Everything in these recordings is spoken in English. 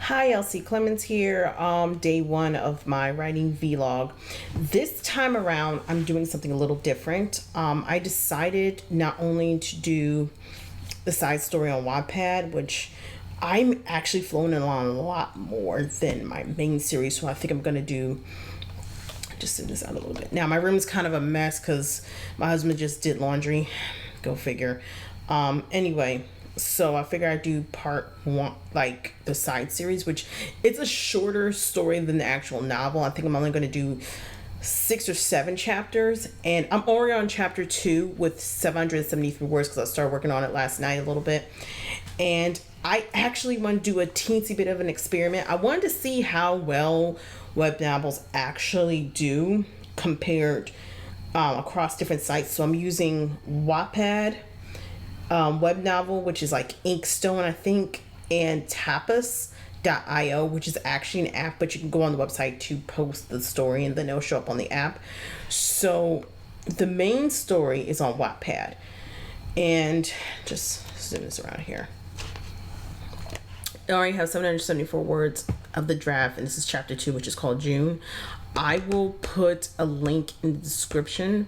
Hi, Elsie Clemens here. Day one of my writing vlog. This time around, I'm doing something a little different. I decided not only to do the side story on Wattpad, which I'm actually flowing along a lot more than my main series, so I think I'm gonna do. Just zoom this out a little bit. Now my room is kind of a mess because my husband just did laundry. Go figure. Anyway, so I figure I'd do part one, like the side series, which it's a shorter story than the actual novel. I think I'm only going to do 6 or 7 chapters, and I'm already on chapter 2 with 773 words because I started working on it last night a little bit. And I actually want to do a teensy bit of an experiment. I wanted to see how well web novels actually do compared across different sites. So I'm using Wattpad web novel, which is like Inkstone, I think, and Tapas.io, which is actually an app, but you can go on the website to post the story and then it'll show up on the app. So the main story is on Wattpad. And just zoom this around here. I already have 774 words of the draft, and this is chapter 2, which is called June. I will put a link in the description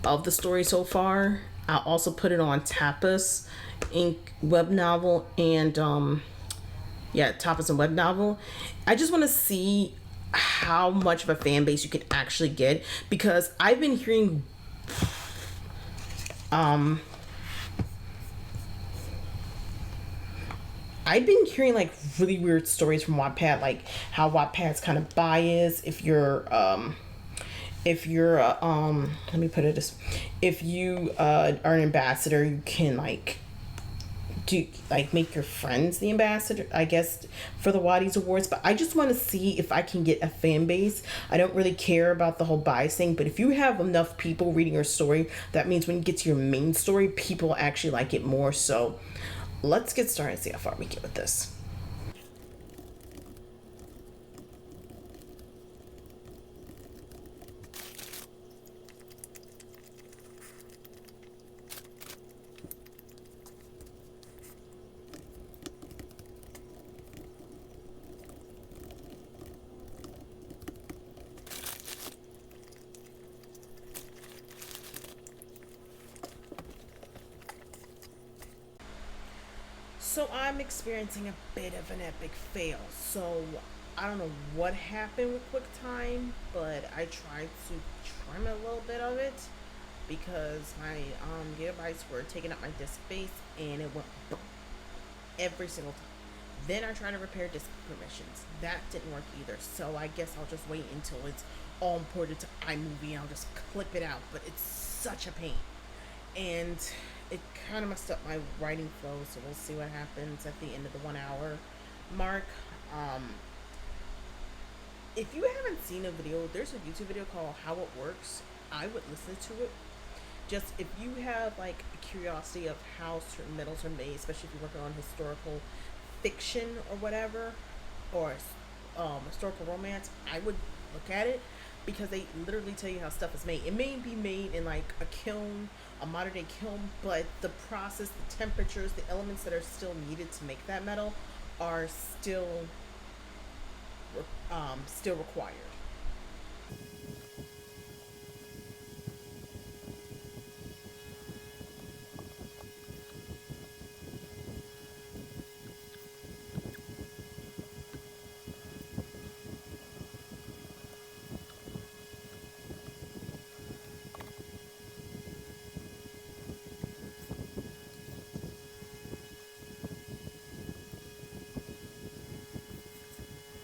of the story so far. I'll also put it on Tapas Ink web novel and Tapas and web novel. I just want to see how much of a fan base you can actually get, because I've been hearing like really weird stories from Wattpad, like how Wattpad's kind of biased. Let me put it this, if you are an ambassador, you can make your friends the ambassador, I guess, for the Waddies Awards. But I just want to see if I can get a fan base. I don't really care about the whole bias thing, but if you have enough people reading your story, that means when you get to your main story, people actually like it more. So let's get started and see how far we get with this. So I'm experiencing a bit of an epic fail. So I don't know what happened with QuickTime, but I tried to trim a little bit of it because my gigabytes were taking up my disk space, and it went boom every single time. Then I tried to repair disk permissions. That didn't work either. So I guess I'll just wait until it's all imported to iMovie and I'll just clip it out. But it's such a pain. And it kind of messed up my writing flow, so we'll see what happens at the end of the 1 hour mark. If you haven't seen a video, there's a YouTube video called How It Works. I would listen to it. Just if you have like a curiosity of how certain metals are made, especially if you're working on historical fiction or whatever, or historical romance, I would look at it, because they literally tell you how stuff is made. It may be made in like a kiln, a modern day kiln, but the process, the temperatures, the elements that are still needed to make that metal are still required.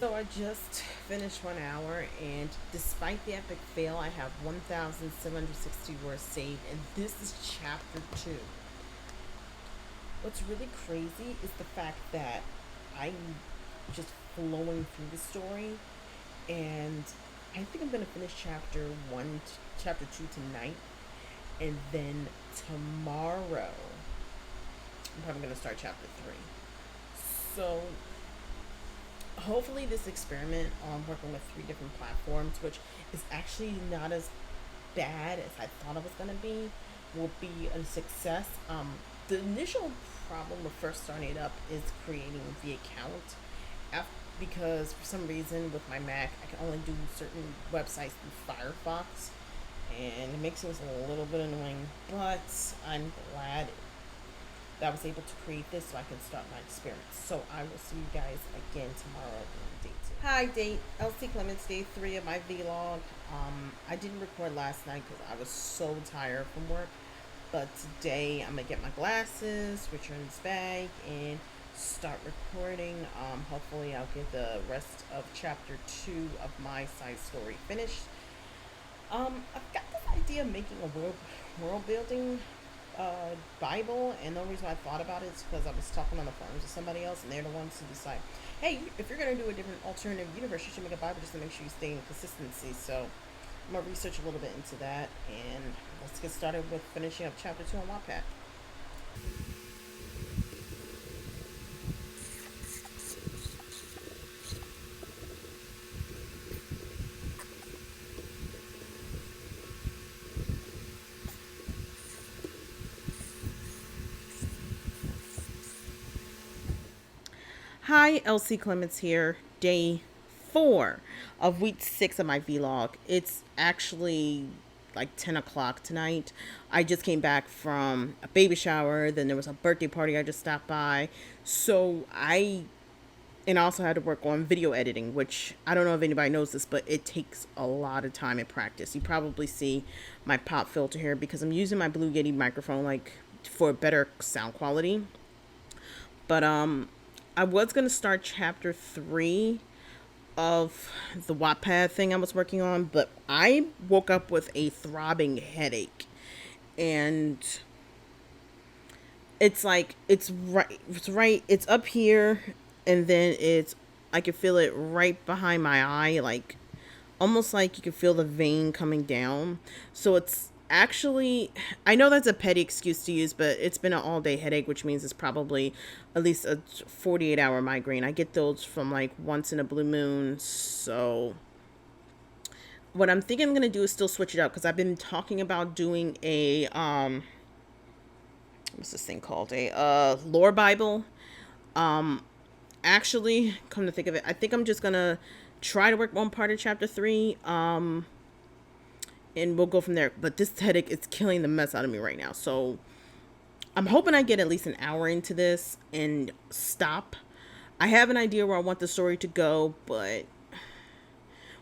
So I just finished 1 hour, and despite the epic fail, I have 1,760 words saved, and this is chapter 2. What's really crazy is the fact that I'm just flowing through the story, and I think I'm gonna finish chapter 2 tonight, and then tomorrow I'm probably gonna start chapter 3. So hopefully this experiment on working with 3 different platforms, which is actually not as bad as I thought it was going to be, will be a success. The initial problem with first starting it up is creating the account, because for some reason with my Mac, I can only do certain websites through Firefox, and it makes things a little bit annoying. But I'm glad that I was able to create this so I can start my experiments. So I will see you guys again tomorrow on day 2. Hi, LC Clements, day 3 of my vlog. I didn't record last night because I was so tired from work. But today I'm gonna get my glasses, return this bag, and start recording. Hopefully I'll get the rest of chapter 2 of my side story finished. I've got this idea of making a world building Bible, and the only reason I thought about it is because I was talking on the phone to somebody else, and they're the ones who decide, hey, if you're going to do a different alternative universe, you should make a Bible just to make sure you stay in consistency. So I'm going to research a little bit into that, and let's get started with finishing up chapter 2 on wattpad. Hi, LC Clements here. Day 4 of week 6 of my vlog. It's actually like 10 o'clock tonight. I just came back from a baby shower. Then there was a birthday party I just stopped by. So I also had to work on video editing, which I don't know if anybody knows this, but it takes a lot of time and practice. You probably see my pop filter here because I'm using my Blue Yeti microphone like for better sound quality. But I was going to start chapter 3 of the wattpad thing I was working on, but I woke up with a throbbing headache, and it's like it's up here, and then I can feel it right behind my eye, like almost like you can feel the vein coming down. So it's actually, I know that's a petty excuse to use, but it's been an all day headache, which means it's probably at least a 48-hour migraine. I get those from like once in a blue moon. So what I'm thinking I'm going to do is still switch it up, because I've been talking about doing a, what's this thing called? A lore Bible. Actually, come to think of it, I think I'm just going to try to work one part of chapter 3. And we'll go from there. But this headache is killing the mess out of me right now. So I'm hoping I get at least an hour into this and stop. I have an idea where I want the story to go, but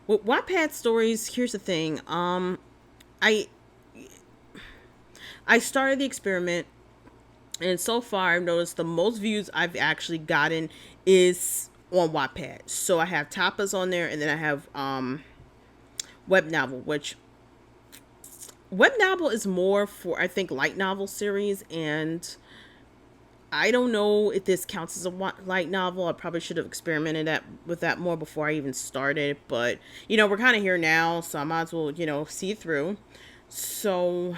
with wattpad stories, here's the thing. I started the experiment, and so far I've noticed the most views I've actually gotten is on wattpad. So I have tapas on there, and then I have web novel, which web novel is more for, I think, light novel series, and I don't know if this counts as a light novel. I probably should have experimented with that more before I even started, but we're kind of here now, so I might as well see it through. So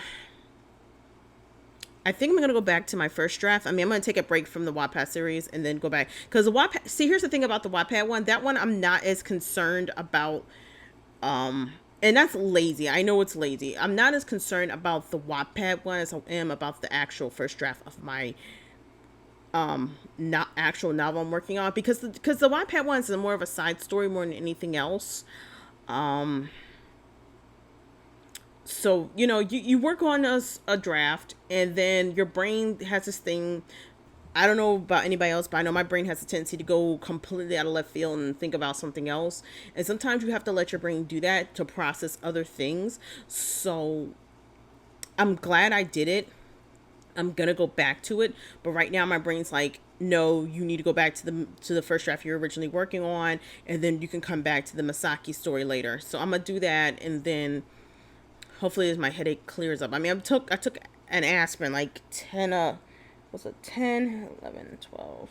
I think I'm going to go back to my first draft. I mean, I'm going to take a break from the Wattpad series and then go back, because the Wattpad, see, here's the thing about the Wattpad one. That one I'm not as concerned about, and that's lazy. I know it's lazy. I'm not as concerned about the Wattpad one as I am about the actual first draft of my not actual novel I'm working on, because the Wattpad one is more of a side story more than anything else. So you work on a draft, and then your brain has this thing. I don't know about anybody else, but I know my brain has a tendency to go completely out of left field and think about something else. And sometimes you have to let your brain do that to process other things. So I'm glad I did it. I'm going to go back to it. But right now my brain's like, no, you need to go back to the first draft you're originally working on. And then you can come back to the Masaki story later. So I'm going to do that. And then hopefully as my headache clears up. I mean, I took an aspirin, like 10, was it 10, 11, 12,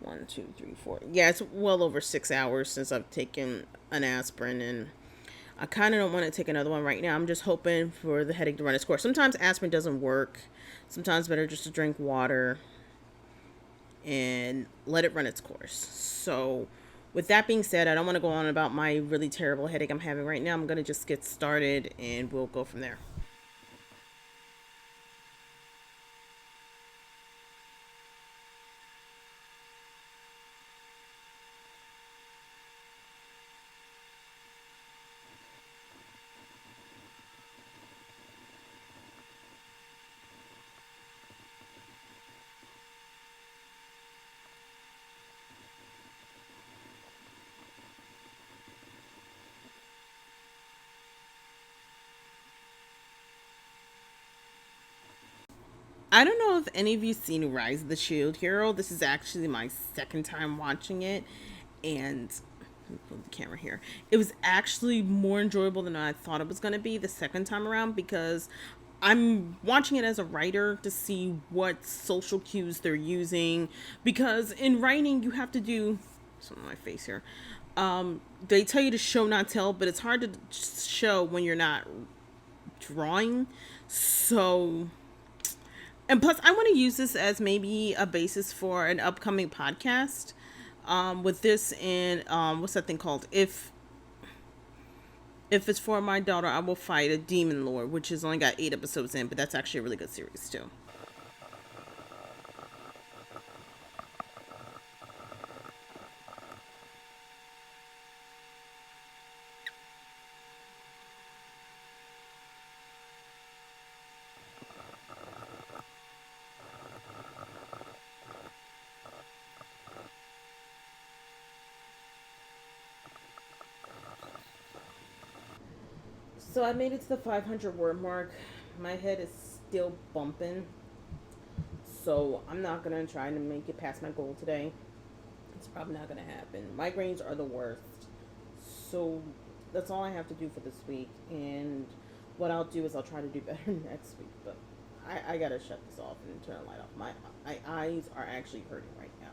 1, 2, 3, 4. Yeah, it's well over 6 hours since I've taken an aspirin, and I kind of don't want to take another one right now. I'm just hoping for the headache to run its course. Sometimes aspirin doesn't work. Sometimes better just to drink water and let it run its course. So with that being said, I don't want to go on about my really terrible headache I'm having right now. I'm going to just get started, and we'll go from there. I don't know if any of you seen Rise of the Shield Hero. This is actually my second time watching it, and let me put the camera here. It was actually more enjoyable than I thought it was going to be the second time around, because I'm watching it as a writer to see what social cues they're using. Because in writing, you have to do something on my face here. They tell you to show, not tell, but it's hard to show when you're not drawing. So, and plus, I want to use this as maybe a basis for an upcoming podcast. With this in what's that thing called? If it's for my daughter, I will fight a demon lord, which has only got 8 episodes in, but that's actually a really good series too. So I made it to the 500 word mark. My head is still bumping, so I'm not gonna try to make it past my goal today. It's probably not gonna happen. Migraines are the worst. So that's all I have to do for this week. And what I'll do is I'll try to do better next week. But I gotta shut this off and turn the light off. My eyes are actually hurting right now.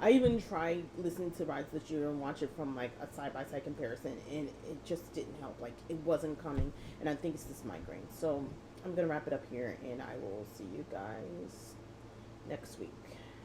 I even tried listening to Rise of the Shield and watch it from like a side by side comparison, and it just didn't help. Like it wasn't coming, and I think it's this migraine. So I'm gonna wrap it up here, and I will see you guys next week.